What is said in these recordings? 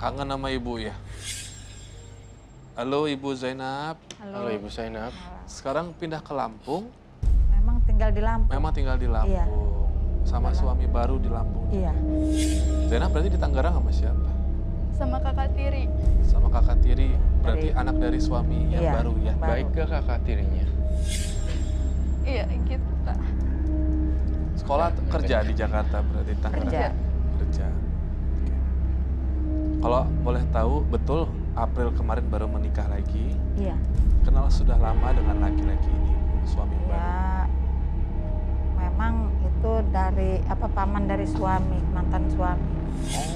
Kangen sama ibu ya? Halo Ibu Zainab. Halo Ibu Zainab. Sekarang pindah ke Lampung? Memang tinggal di Lampung. Memang tinggal di Lampung. Iya. Sama suami baru di Lampung. Iya. Zainab berarti di Tangerang sama siapa? Sama kakak tiri. Sama kakak tiri. Berarti anak dari suami yang Iya, baru ya? baru. Baik ke kakak tirinya? Iya gitu Kak. Sekolah kerja di Jakarta berarti Tangerang? Kerja. Kerja. Oke. Kalau boleh tahu, betul April kemarin baru menikah lagi. Iya. Kenal sudah lama dengan laki-laki ini, suami yang baru? Ya, memang itu dari paman dari suami, mantan suami. Oh,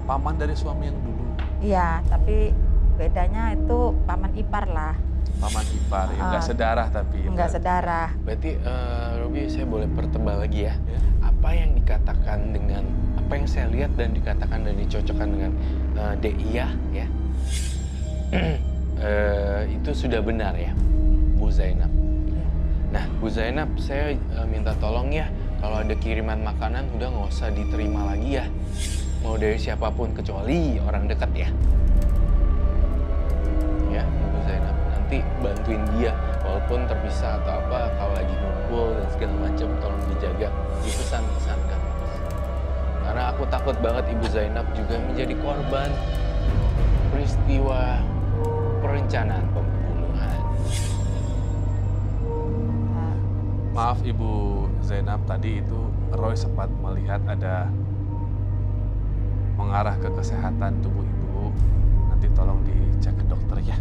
paman dari suami yang dulu. Iya, tapi bedanya itu paman ipar lah, Paman ipar, ya. Nggak sedarah tapi. ya, enggak berarti. sedarah. Berarti Robi saya boleh pertebal lagi ya. Ya. Apa yang dikatakan dengan, apa yang saya lihat dan dikatakan dan dicocokkan dengan Dia ya. Itu sudah benar ya, Bu Zainab. Iya. Nah, Bu Zainab, saya minta tolong ya, kalau ada kiriman makanan udah nggak usah diterima lagi ya. Mau dari siapapun kecuali orang dekat ya. Ya, Ibu Zainab, nanti bantuin dia walaupun terpisah atau apa, kalau lagi ngumpul dan segala macam tolong dijaga, dipesan-pesankan. Karena aku takut banget Ibu Zainab juga menjadi korban peristiwa perencanaan pembunuhan. Nah, Maaf Ibu Zainab, tadi itu Roy sempat melihat ada mengarah ke kesehatan tubuh Ibu. Nanti tolong dicek ke dokter ya.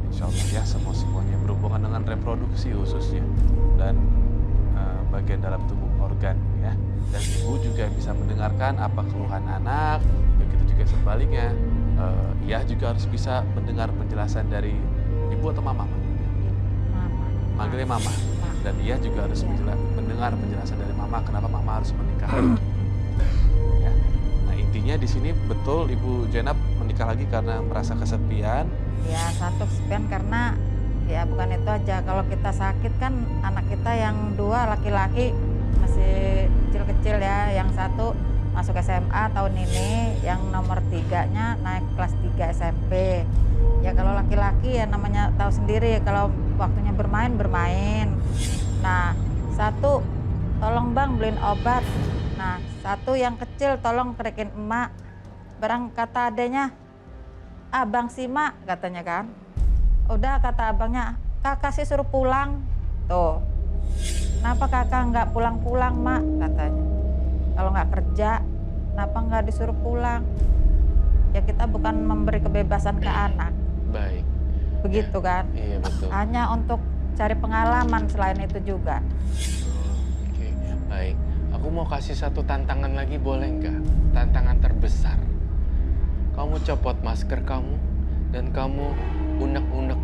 Insya Allah ya, semuanya berhubungan dengan reproduksi khususnya. Dan bagian dalam tubuh organ ya. Dan Ibu juga bisa mendengarkan apa keluhan anak, begitu juga sebaliknya. Ia juga harus bisa mendengar penjelasan dari Ibu atau Mama. Mama. Manggilnya Mama. Dan ia juga harus mendengar penjelasan dari Mama kenapa Mama harus menikah. Ya. Nah intinya di sini betul Ibu Zainab menikah lagi karena merasa kesepian. Ya, satu kesepian karena ya bukan itu aja. Kalau kita sakit kan anak kita yang dua laki-laki masih kecil-kecil ya. Yang satu masuk SMA tahun ini, yang nomor 3-nya naik kelas 3 SMP. Ya kalau laki-laki ya namanya tahu sendiri, kalau waktunya bermain. Nah, satu tolong Bang beliin obat. Nah, satu yang kecil tolong terikin emak. Barang kata adanya, Abang Sima katanya kan. Udah kata abangnya, kakak sih suruh pulang. Tuh, kenapa kakak nggak pulang-pulang mak katanya. Kalau nggak kerja, kenapa nggak disuruh pulang? Ya kita bukan memberi kebebasan ke anak. Baik. Begitu kan? Iya betul. Hanya untuk cari pengalaman selain itu juga. Oke, baik. Aku mau kasih satu tantangan lagi, boleh nggak? Tantangan terbesar. Kamu copot masker kamu dan kamu unek-unek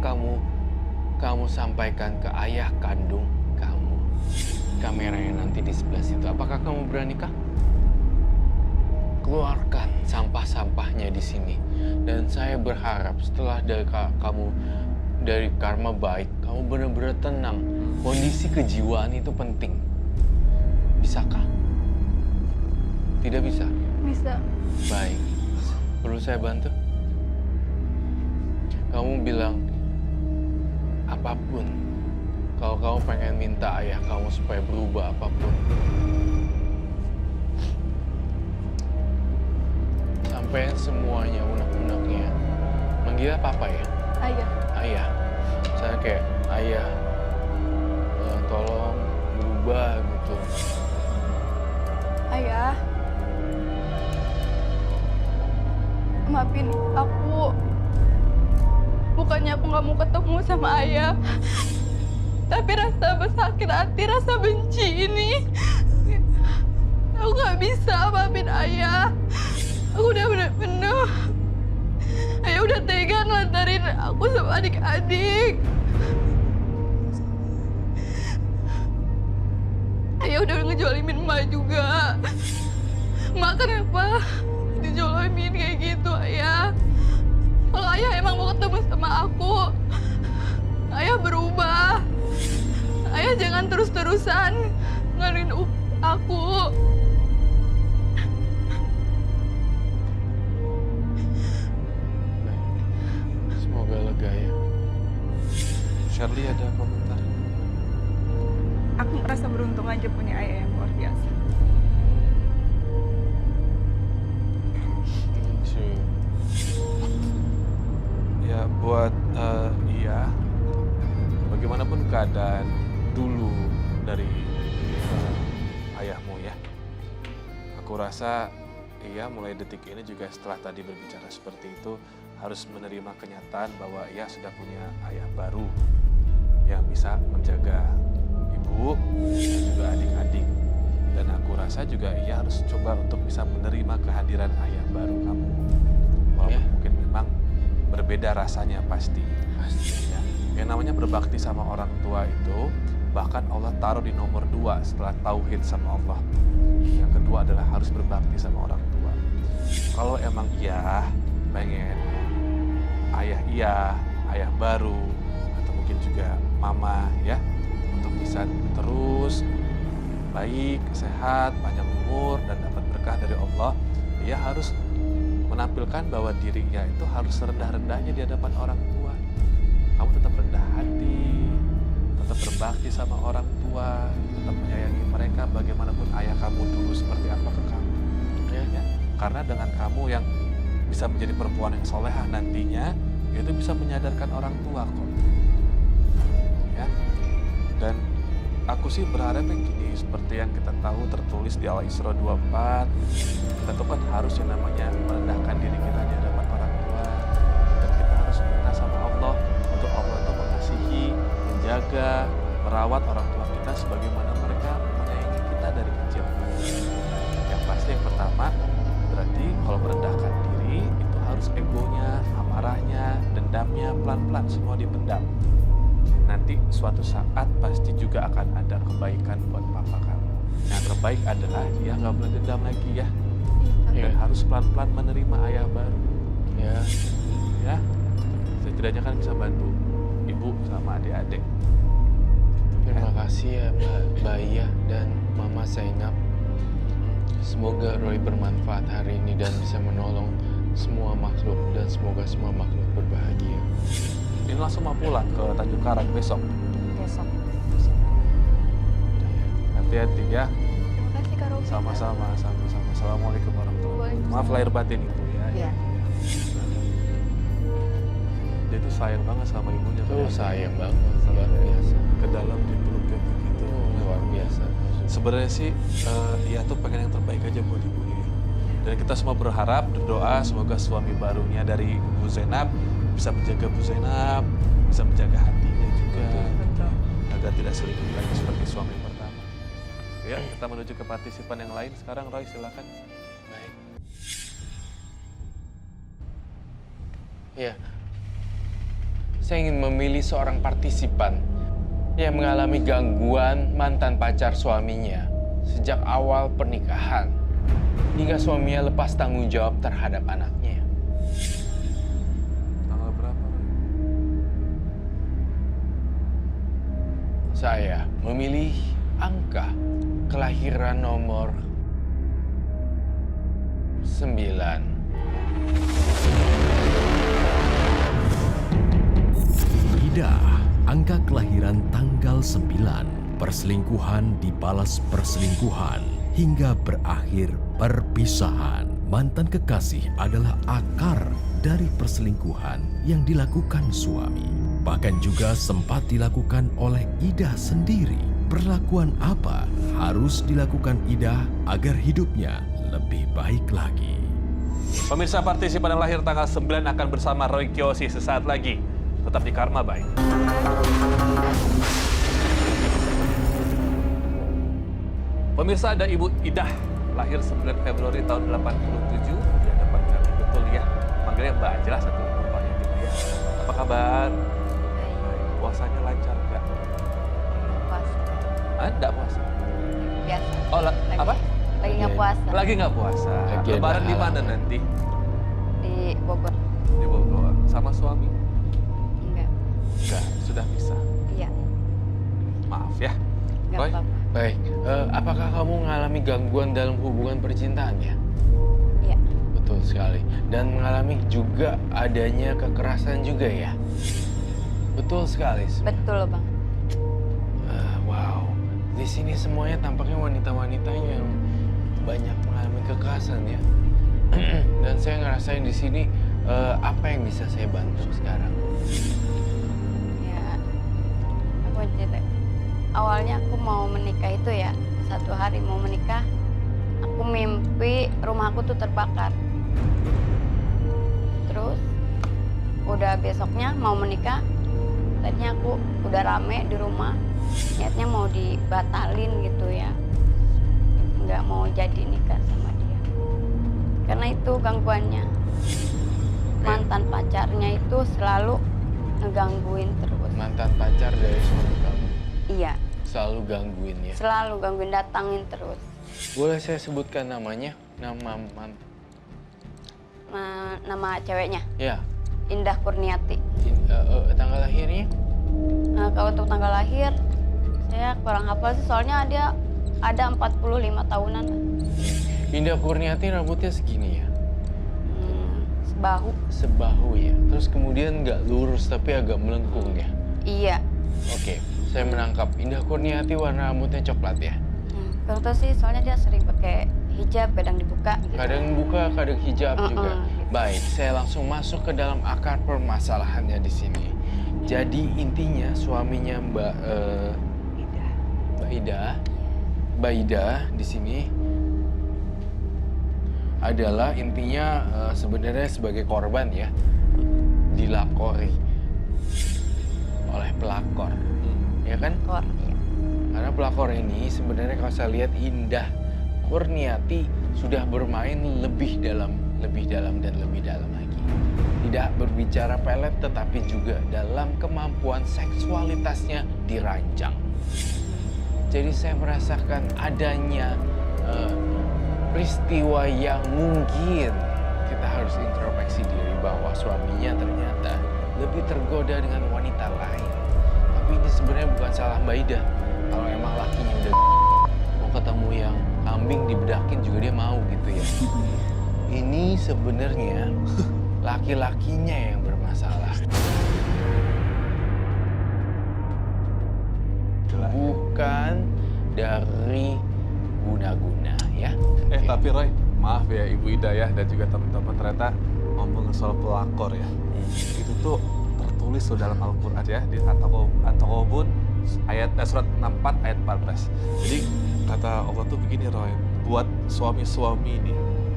kamu sampaikan ke ayah kandung kamu. Kameranya nanti di sebelah situ. Apakah kamu berani kah? Keluarkan sampah-sampahnya di sini. Dan saya berharap setelah kamu dari karma baik, kamu benar-benar tenang. Kondisi kejiwaan itu penting. Bisakah? Tidak bisa? Bisa. Baik. Perlu saya bantu? Kamu bilang apapun. Kalau kamu pengen minta ayah kamu supaya berubah apapun. Sampein semuanya unek-uneknya. Manggilnya papa ya? Ayah. Ayah. Saya kayak ayah, tolong berubah gitu. Ayah. Maafin aku. Bukannya aku nggak mau ketemu sama ayah. Tapi rasa bersakit hati, rasa benci ini. Aku nggak bisa maafin ayah. Aku udah bener-bener. Ayah udah tega ngelantarin aku sama adik-adik. Ayah udah ngejolimin emak juga. Emak kenapa dijolimin kayak gitu, ayah? Kalau ayah emang mau ketemu sama aku, ayah berubah. Ayah jangan terus-terusan nganuin aku. Shirley ada komentar? Aku merasa beruntung aja punya ayah yang luar biasa. Ya buat iya, bagaimanapun keadaan dulu dari ayahmu ya, aku rasa iya mulai detik ini juga setelah tadi berbicara seperti itu harus menerima kenyataan bahwa ia sudah punya ayah baru yang bisa menjaga ibu dan juga adik-adik. Dan aku rasa juga ia harus coba untuk bisa menerima kehadiran ayah baru kamu. Walaupun mungkin memang berbeda rasanya pasti. Ya. Yang namanya berbakti sama orang tua itu bahkan Allah taruh di nomor 2 setelah tauhid sama Allah. Yang kedua adalah harus berbakti sama orang tua. Kalau emang iya pengen ayah baru atau mungkin juga mama ya untuk bisa terus baik, sehat, panjang umur dan dapat berkah dari Allah, ia harus menampilkan bahwa dirinya itu harus rendah-rendahnya di hadapan orang tua. Kamu tetap rendah hati, tetap berbakti sama orang tua, tetap menyayangi mereka bagaimanapun ayah kamu dulu seperti apa ke kamu. Ya. Karena dengan kamu yang bisa menjadi perempuan yang solehah nantinya, itu bisa menyadarkan orang tua kok. Ya. Dan aku sih berharap yang gini, seperti yang kita tahu tertulis di Al-Isra 24, kita tuh kan harus yang namanya merendahkan diri kita di hadapan orang tua. Dan kita harus minta sama Allah untuk Allah itu mengasihi, menjaga, merawat orang tua kita sebagaimana mereka menyayangi kita dari kecil. Yang pasti yang pertama, berarti kalau merendahkan diri itu harus egonya, amarahnya, dendamnya pelan-pelan semua dipendam. Nanti suatu saat pasti juga akan ada kebaikan buat papa kamu. Yang terbaik adalah dia nggak boleh dendam lagi ya. Dan harus pelan-pelan menerima ayah baru. Ya. Setidaknya kan bisa bantu ibu sama adik-adik. Terima kasih ya Mbak Iya dan Mama Zainab. Semoga Roy bermanfaat hari ini dan bisa menolong semua makhluk dan semoga semua makhluk berbahagia. Ini langsung mau pulang ke Tanjung Karang besok. Besok. Hati-hati ya. Terima kasih Kak Robi. Sama-sama. Assalamualaikum warahmatullahi wabarakatuh. Maaf lahir batin ibu ya. Iya. Dia tuh sayang banget sama ibunya. Oh, ternyata. sayang banget, luar biasa. Ke dalam dipeluk kayak begitu. Luar biasa. Sebenarnya sih ia tuh pengen yang terbaik aja buat ibunya. Dan kita semua berharap, berdoa semoga suami barunya dari Bu Zainab bisa menjaga Bu Zainab, bisa menjaga hatinya juga, agar tidak selingkuh lagi seperti suami pertama. Ya, kita menuju ke partisipan yang lain. Sekarang Roy silakan. Baik. Ya, saya ingin memilih seorang partisipan yang mengalami gangguan mantan pacar suaminya sejak awal pernikahan hingga suaminya lepas tanggung jawab terhadap anaknya. Tanggal berapa, Roy? Saya memilih angka kelahiran nomor 9. Ida, angka kelahiran tanggal 9, perselingkuhan dibalas perselingkuhan hingga berakhir perpisahan. Mantan kekasih adalah akar dari perselingkuhan yang dilakukan suami. Bahkan juga sempat dilakukan oleh Ida sendiri. Perlakuan apa harus dilakukan Ida agar hidupnya lebih baik lagi? Pemirsa partisipan yang lahir tanggal 9 akan bersama Roy Kiyoshi sesaat lagi. Tetap di Karma Baik. Pemirsa, ada Ibu Idah, lahir 9 Februari tahun 87 di hadapan kami. Betul ya, manggilnya Mbak aja lah satu bapaknya gitu ya. Apa kabar? Baik. Puasanya lancar nggak? Puasa. Nggak puasa? Biasa. Oh, apa? Lagi nggak puasa. Lagi nggak puasa. Lagi ada Lebaran di mana halangan. nanti? Di Bogor. Di Bogor. Sama suami? Enggak. Enggak, sudah bisa. Iya. Maaf ya. Enggak Roy? apa-apa. Baik, apakah kamu mengalami gangguan dalam hubungan percintaan ya? Iya. Betul sekali. Dan mengalami juga adanya kekerasan juga ya? Betul sekali. Betul Bang. Wow, di sini semuanya tampaknya wanita-wanita yang banyak mengalami kekerasan ya. Dan saya ngerasain di sini apa yang bisa saya bantu sekarang. Ya, aku cerita. Awalnya aku mau menikah itu ya, satu hari mau menikah, aku mimpi rumah aku tuh terbakar. Terus, udah besoknya mau menikah, tadinya aku udah rame di rumah, niatnya mau dibatalin gitu ya. Nggak mau jadi nikah sama dia. Karena itu gangguannya. Mantan pacarnya itu selalu ngegangguin terus. Mantan pacar dari suami kamu Iya, selalu gangguin ya. selalu gangguin, datangin terus. Boleh saya sebutkan namanya? Nama ceweknya Ya, Indah Kurniati. tanggal lahirnya? Nah, kalau untuk tanggal lahir saya kurang hafal sih, soalnya dia ada 45 tahunan lah. Indah Kurniati rambutnya segini ya? Sebahu. Sebahu ya. Terus kemudian nggak lurus tapi agak melengkung ya? Iya. Oke, saya menangkap. Indah Kurniati warna rambutnya coklat ya? Kalau tahu sih soalnya dia sering pakai hijab, kadang dibuka gitu. Kadang buka, kadang hijab juga. Gitu. Baik, saya langsung masuk ke dalam akar permasalahannya di sini. Jadi intinya suaminya Mbak Ida di sini adalah intinya sebenarnya sebagai korban ya, dilakori oleh pelakor, ya kan? Kor, iya. Karena pelakor ini sebenarnya kalau saya lihat Indah Kurniati sudah bermain lebih dalam dan lebih dalam lagi. Tidak berbicara pelet tetapi juga dalam kemampuan seksualitasnya dirancang. Jadi saya merasakan adanya peristiwa yang mungkin kita harus introspeksi diri bahwa suaminya ternyata lebih tergoda dengan wanita lain. Tapi ini sebenarnya bukan salah Mbak Ida. Kalau emang lakinya udah mau ketemu yang kambing dibedakin juga dia mau gitu ya. Ini sebenarnya laki-lakinya yang bermasalah. Bukan dari guna-guna ya. Oke. Tapi Roy, maaf ya Ibu Ida ya dan juga teman-teman, ternyata ngomongin soal pelakor ya. Itu tuh tertulis loh dalam Al-Qur'an ya di At-Taghabun surat 64 ayat 14. Jadi kata Allah tuh begini Roy, buat suami-suami ini,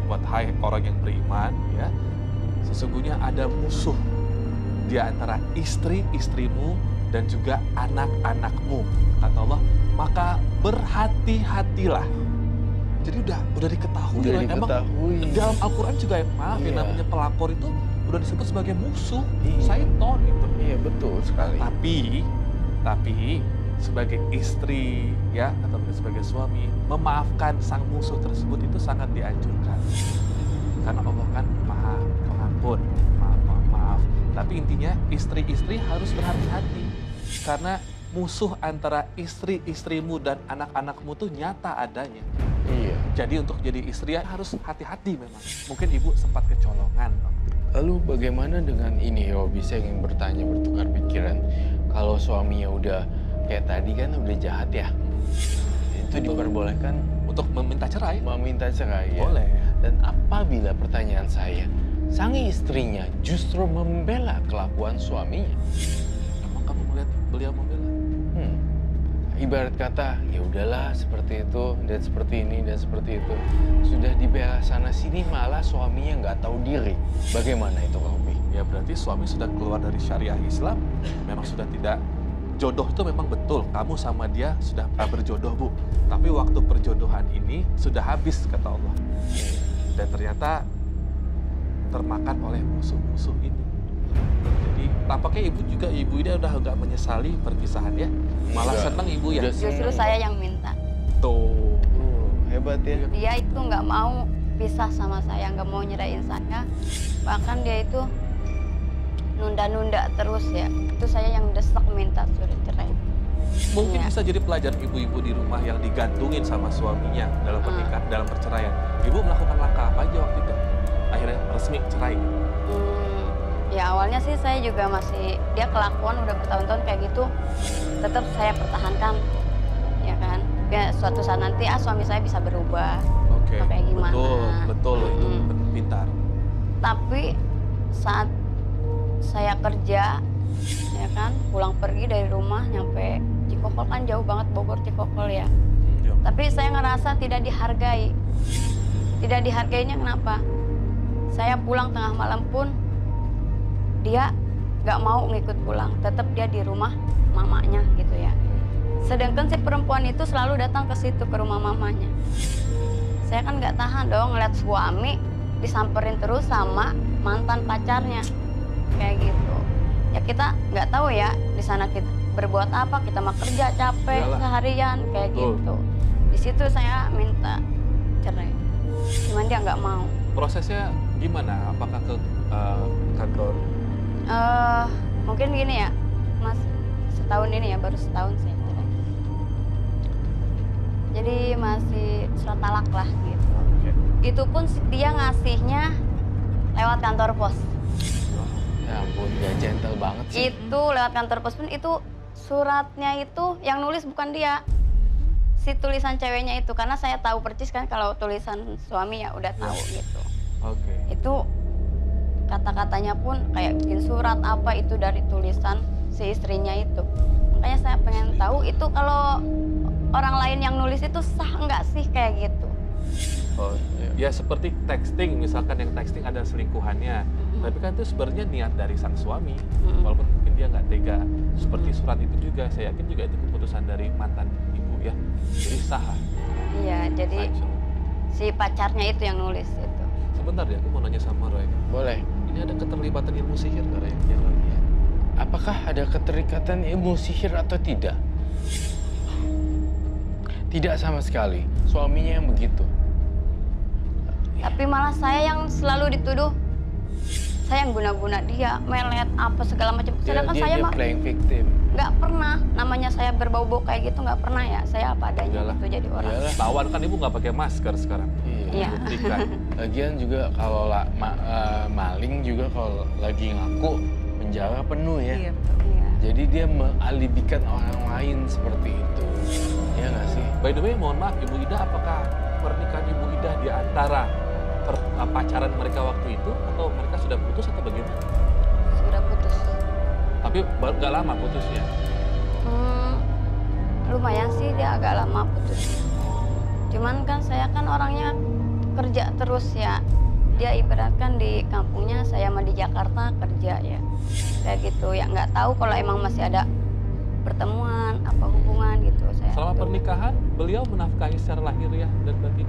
buat hai orang yang beriman ya, sesungguhnya ada musuh di antara istri-istrimu dan juga anak-anakmu. Kata Allah, maka berhati-hatilah. Jadi udah diketahui. Udah Roy. diketahui. Emang dalam Al-Quran juga maaf ya, Iya. namanya pelakor itu udah disebut sebagai musuh, Iya. syaiton itu. Iya betul sekali. Tapi sebagai istri ya atau sebagai suami memaafkan sang musuh tersebut itu sangat dianjurkan. Karena Allah kan maha pengampun, maaf. Tapi intinya istri-istri harus berhati-hati karena musuh antara istri-istrimu dan anak-anakmu tuh nyata adanya. Iya. Jadi untuk jadi istri ya harus hati-hati memang. Mungkin ibu sempat kecolongan waktu itu. Lalu bagaimana dengan ini Robi? Saya ingin bertanya, bertukar pikiran. Kalau suaminya udah kayak tadi kan udah jahat ya, itu diperbolehkan Untuk meminta cerai? meminta cerai ya? Boleh. Dan apabila pertanyaan saya, sang istrinya justru membela kelakuan suaminya, Emang kamu melihat beliau membela? ibarat kata ya udahlah seperti itu dan seperti ini dan seperti itu, sudah dibela sana sini malah suaminya nggak tahu diri. Bagaimana itu Robi? Ya berarti suami sudah keluar dari syariah Islam, memang sudah tidak jodoh itu memang betul. Kamu sama dia sudah berjodoh Bu, tapi waktu perjodohan ini sudah habis kata Allah. Dan ternyata termakan oleh musuh-musuh ini. Jadi tampaknya Ibu Ida udah nggak menyesali perpisahan ya, malah Enggak. senang Ibu ya. Udah Justru seneng. saya yang minta. Tuh. Hebat ya. Dia itu nggak mau pisah sama saya, nggak mau nyerahin saya. Bahkan dia itu nunda-nunda terus ya. Itu saya yang desek minta suruh cerai. Mungkin Iya. bisa jadi pelajaran ibu-ibu di rumah yang digantungin sama suaminya dalam pernikahan, dalam perceraian. Ibu melakukan langkah apa aja waktu itu? Akhirnya resmi cerai. Ya Ya awalnya sih saya juga masih, dia kelakuan udah bertahun-tahun kayak gitu, tetap saya pertahankan, ya kan. Ya suatu saat nanti suami saya bisa berubah. Oke. Kayak gimana? Betul itu pintar. Tapi saat saya kerja, ya kan, pulang pergi dari rumah nyampe Cikokol kan jauh banget, Bogor Cikokol ya. Iya. Tapi saya ngerasa tidak dihargai. Tidak dihargainya kenapa? Saya pulang tengah malam pun dia nggak mau ngikut pulang, tetap dia di rumah mamanya gitu ya. Sedangkan si perempuan itu selalu datang ke situ, ke rumah mamanya. Saya kan nggak tahan dong ngeliat suami disamperin terus sama mantan pacarnya kayak gitu. Ya kita nggak tahu ya di sana kita berbuat apa, kita mah kerja capek Iyalah. seharian kayak Betul. gitu. Di situ saya minta cerai, cuman dia nggak mau. Prosesnya gimana? Apakah ke kantor? Mungkin gini ya, Mas, setahun ini ya, baru setahun saya cerai. Jadi masih surat talak lah gitu. Oke. Itu pun dia ngasihnya lewat kantor pos. Ya ampun, gak gentle banget sih. Itu lewat kantor pos pun itu suratnya itu yang nulis bukan dia. Si tulisan ceweknya itu, karena saya tahu percis kan kalau tulisan suami ya udah tahu gitu. Oke. Itu kata-katanya pun kayak bikin surat apa itu dari tulisan si istrinya itu. Makanya saya pengen tahu itu kalau orang lain yang nulis itu sah nggak sih kayak gitu. Oh, ya seperti texting, misalkan yang texting ada selingkuhannya. Tapi kan itu sebenarnya niat dari sang suami. Walaupun mungkin dia nggak tega. Seperti surat itu juga, saya yakin juga itu keputusan dari mantan ibu ya. Jadi sah. Iya, jadi Sah, si pacarnya itu yang nulis itu. sebentar ya, aku mau nanya sama Roy. Boleh. Ini ada keterlibatan ilmu sihir nggak, Roy? Ya, Apakah ada keterikatan ilmu sihir atau tidak? Tidak sama sekali. Suaminya yang begitu. Tapi malah saya yang selalu dituduh. Saya yang guna-guna dia, melet apa segala macam. Sedangkan saya mah playing victim. nggak pernah. Namanya saya berbau-bau kayak gitu nggak pernah ya. Saya apa adanya Iyalah. gitu jadi orang. Iyalah. Tawan kan ibu nggak pakai masker sekarang. Iya. Buktikan. Lagian juga kalau maling juga kalau lagi ngaku penjara penuh ya. Iya, betul. Iya. Jadi dia mengalibikan orang lain seperti itu. Iya nggak sih? By the way, mohon maaf Ibu Ida, apakah pernikahan Ibu Ida di antara pacaran mereka waktu itu atau mereka sudah putus atau bagaimana? Sudah putus. Tapi nggak lama putusnya. Lumayan sih dia agak lama putus. Cuman kan saya kan orangnya kerja terus ya. Dia ibaratkan di kampungnya, saya mah di Jakarta kerja ya. Kayak gitu ya, nggak tahu kalau emang masih ada pertemuan apa hubungan gitu saya. Selama tuh. pernikahan, beliau menafkahi secara lahiriah dan batin.